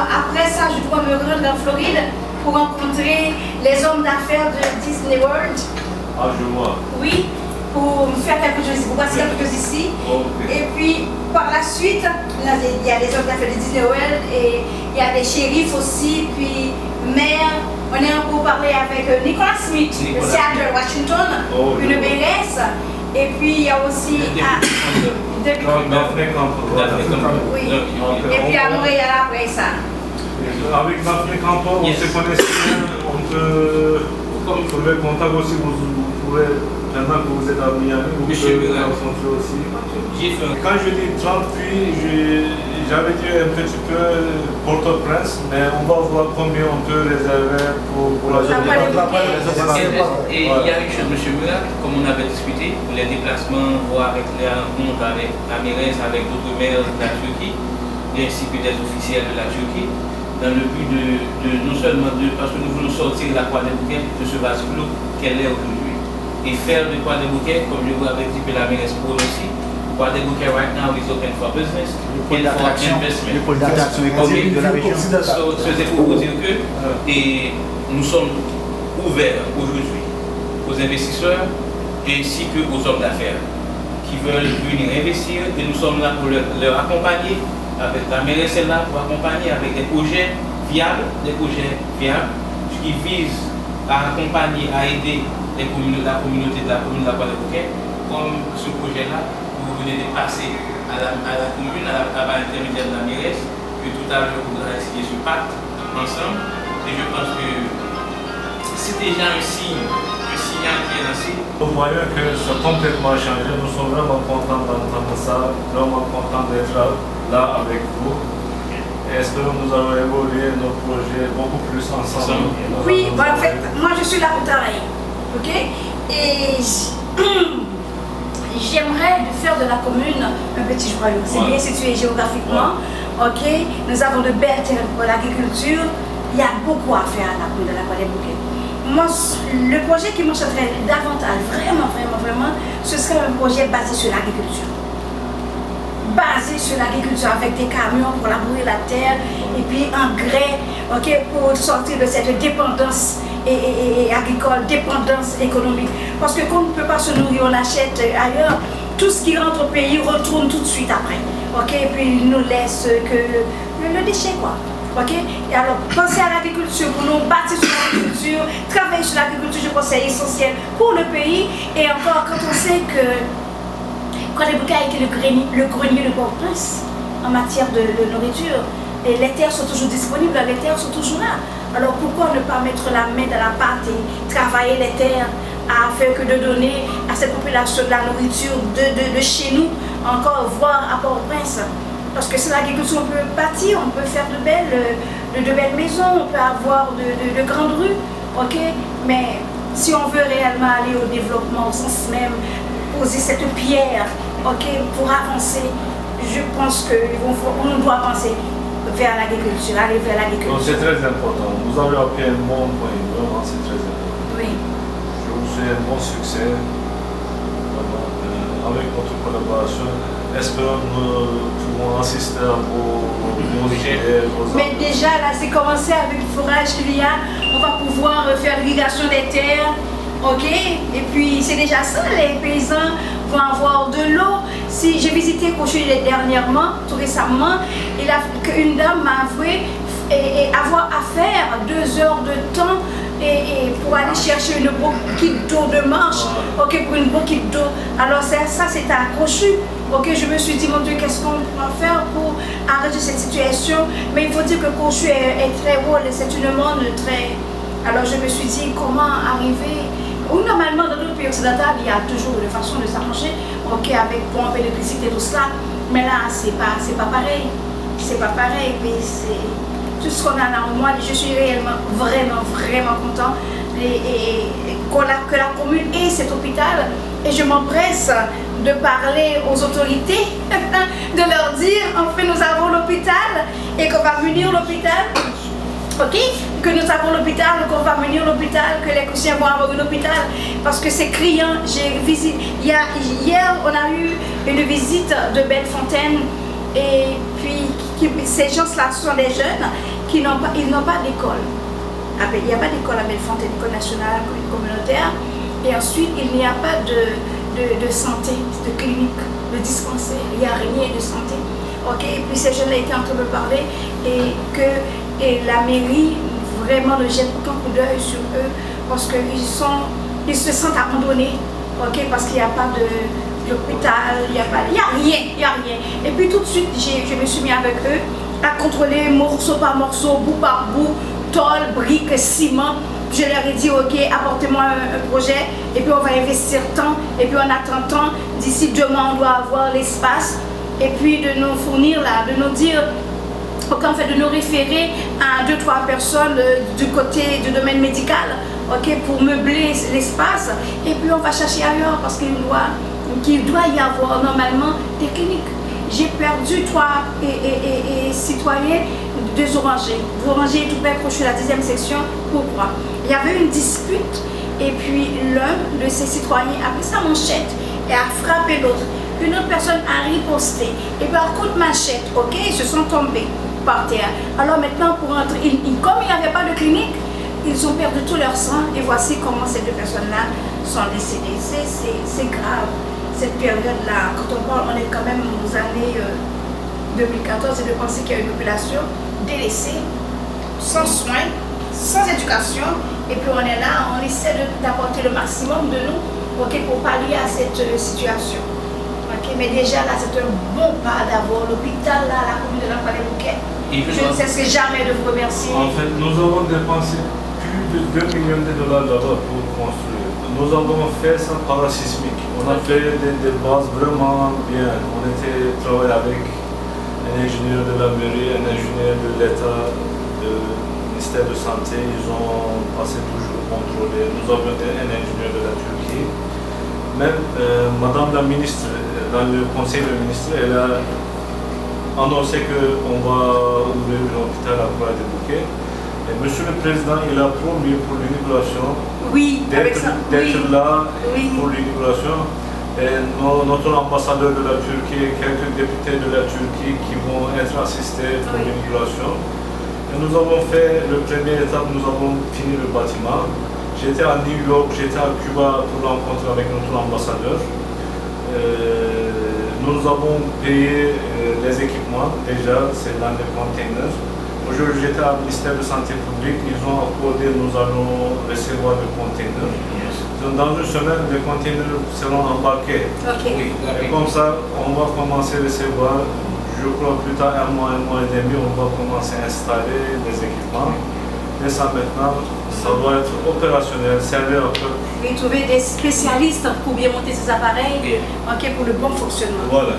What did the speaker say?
après ça, je dois me rendre en Floride pour rencontrer les hommes d'affaires de Disney World. Ah, je vois. Oui, pour faire quelque chose, pour passer quelque chose ici. Okay. Et puis, par la suite, là, il y a les hommes d'affaires de Disney World et il y a des shérifs aussi, puis maire. On est en parler avec Nicolas Smith, de Seattle, Washington, une mairesse. Et puis, il y a aussi... Daphne Campo. Oui. Et puis à Montréal après ça. Avec Daphne Campo, on se connaissait, on peut trouver contact aussi, vous pouvez, maintenant que vous êtes à Miami, vous pouvez vous rencontrer aussi. Quand je dis 30 puits, j'avais dit un petit peu Port-au-Prince, mais on va voir combien on peut réserver pour la journée. Et il y a une chose, M. Murat, comme on avait discuté, les déplacements, voir avec la rencontre avec la mairesse, avec d'autres maires de la Turquie, ainsi que des officiels de la Turquie, dans le but de non seulement parce que nous voulons sortir la Croix des Bouquets de ce vase clos qu'elle est aujourd'hui, et faire de Croix des Bouquets, comme je vous avais dit que la mairesse pour aussi, Croix des Bouquets right now is open for business, le pôle d'attraction économique de la région. C'est pour vous dire que nous sommes ouverts aujourd'hui aux investisseurs ainsi qu'aux hommes d'affaires qui veulent venir investir, et nous sommes là pour leur accompagner. Avec la mairesse est là pour accompagner avec des projets viables, qui visent à accompagner, à aider la communauté de la commune de la Croix des Bouquets, comme ce projet-là, vous venez de passer à la commune, à l'intermédiaire de la mairesse, que tout à l'heure vous aurez signé ce pacte ensemble. Et je pense que c'est déjà un signal qui est lancé. Nous voyons que ça a complètement changé. Nous sommes vraiment contents d'entendre ça, vraiment contents d'être là avec vous. Et espérons que nous allons évoluer nos projets beaucoup plus ensemble. Oui, bon, en fait, moi je suis là pour travailler. Ok? Et j'aimerais faire de la commune un petit royaume. C'est bien situé géographiquement. Ok? Nous avons de belles terres pour l'agriculture. Il y a beaucoup à faire à la commune de la Croix des Bouquets. Moi, le projet qui m'enchanterait davantage, vraiment, ce serait un projet basé sur l'agriculture. Basé sur l'agriculture avec des camions pour labourer la terre et puis engrais, ok, pour sortir de cette dépendance agricole, dépendance économique. Parce que quand on ne peut pas se nourrir, on achète ailleurs. Tout ce qui rentre au pays retourne tout de suite après. Ok, et puis il nous laisse que le déchet, quoi. Ok? Et alors, penser à l'agriculture, pour nous bâtir sur l'agriculture, travailler sur l'agriculture, je pense que c'est essentiel pour le pays. Et encore, quand on sait que Croix des Bouquets a été le grenier de Port-au-Prince en matière de nourriture, et les terres sont toujours disponibles, les terres sont toujours là. Alors pourquoi ne pas mettre la main dans la pâte et travailler les terres afin que de donner à cette population de la nourriture de chez nous, encore voire à Port-au-Prince? Parce que c'est l'agriculture, on peut bâtir, on peut faire de belles maisons, on peut avoir de grandes rues, ok? Mais si on veut réellement aller au développement, au sens même, poser cette pierre, ok, pour avancer, je pense qu'on doit avancer vers l'agriculture, aller vers l'agriculture. C'est très important. Vous avez appris un bon point, vraiment, c'est très important. Oui. Je vous souhaite un bon succès. Avec notre collaboration, espérons que nous pouvons assister à vos idées. Mais déjà, là, c'est commencé avec le forage qu'il y a. On va pouvoir faire l'irrigation des terres. Ok? Et puis, c'est déjà ça, les paysans vont avoir de l'eau. Si j'ai visité Cochon dernièrement, tout récemment, une dame m'a avoué avoir à faire 2 heures de temps pour aller chercher une bouquille d'eau de marche, ok, pour une bouquille d'eau. Alors ça c'est à Cochu. Ok, je me suis dit, mon Dieu, qu'est-ce qu'on va faire pour arrêter cette situation? Mais il faut dire que Cochu est très haut, c'est une monde très... Alors je me suis dit, comment arriver? Normalement, dans notre pays occidental, il y a toujours une façon de s'arranger, ok, avec pompe, électricité, tout cela. Mais là, c'est pas pareil. C'est pas pareil, mais c'est... Tout ce qu'on a là en moi, je suis réellement, vraiment content que la commune ait cet hôpital. Et je m'empresse de parler aux autorités, de leur dire, enfin nous avons l'hôpital et qu'on va munir l'hôpital. Ok? Que nous avons l'hôpital, qu'on va munir l'hôpital, que les Coussiens vont avoir un hôpital. Parce que c'est criant. Hier, on a eu une visite de Bellefontaine et puis Ces gens-là sont des jeunes qui n'ont pas d'école. Il n'y a pas d'école à Bellefontaine, l'école nationale, communautaire. Et ensuite, il n'y a pas de santé, de clinique, de dispensaire. Il n'y a rien de santé. Et puis ces jeunes-là étaient en train de me parler et la mairie vraiment ne jette aucun coup d'œil sur eux parce qu'ils se sentent abandonnés. Parce qu'il n'y a pas d'hôpital, il n'y a rien. Et puis tout de suite, je me suis mis avec eux à contrôler morceau par morceau, bout par bout, tôle, briques, ciment. Je leur ai dit, ok, apportez-moi un projet et puis on va investir tant. Et puis on attend tant. D'ici 2 mois, on doit avoir l'espace. Et puis de nous fournir là, de nous dire, de nous référer à 2-3 personnes du côté du domaine médical, pour meubler l'espace. Et puis on va chercher ailleurs parce qu'il doit y avoir normalement des cliniques. J'ai perdu 3 citoyens, 2 orangers. L'oranger est tout près, je suis la 10e section. Pourquoi? Il y avait une dispute et puis l'un de ces citoyens a pris sa manchette et a frappé l'autre. Une autre personne a riposté et par coup de machette, ils se sont tombés par terre. Alors maintenant pour entrer, comme il n'y avait pas de clinique, ils ont perdu tout leur sang et voici comment ces 2 personnes-là sont décédées. C'est grave. Cette période-là, quand on parle, on est quand même aux années 2014 et de penser qu'il y a une population délaissée, sans soins, sans éducation, et puis on est là, on essaie d'apporter le maximum de nous pour pallier à cette situation. Mais déjà là, c'est un bon pas d'avoir l'hôpital là, à la commune de l'Enfant-des-Bouquets. Je ne cesserai jamais de vous remercier. En fait, nous avons dépensé plus de 2 millions de dollars là-bas pour construire. Nous avons fait ça parasismique. On a fait des bases vraiment bien. On était travaillé avec un ingénieur de la mairie, un ingénieur de l'État, du ministère de Santé. Ils ont passé toujours contrôler. Nous avons un ingénieur de la Turquie. Même Madame la ministre, dans le conseil de ministre, elle a annoncé qu'on va ouvrir un hôpital à Croix-des-Bouquets. Et Monsieur le Président, il a promis pour l'inauguration d'être là pour l'inauguration. Et notre ambassadeur de la Turquie et quelques députés de la Turquie qui vont être assistés pour l'inauguration. Et nous avons fait le premier étape, nous avons fini le bâtiment. J'étais à New York, j'étais à Cuba pour rencontrer avec notre ambassadeur. Nous avons payé les équipements, déjà c'est dans les containers. Aujourd'hui j'étais au ministère de Santé publique, ils ont accordé, nous allons recevoir des containers. Dans une semaine, les containers seront embarqués. Et comme ça, on va commencer à recevoir, je crois plus tard, 1 mois et demi, on va commencer à installer des équipements. Et ça maintenant, ça doit être opérationnel, servir à peu. Et trouver des spécialistes pour bien monter ces appareils, pour le bon fonctionnement. Voilà.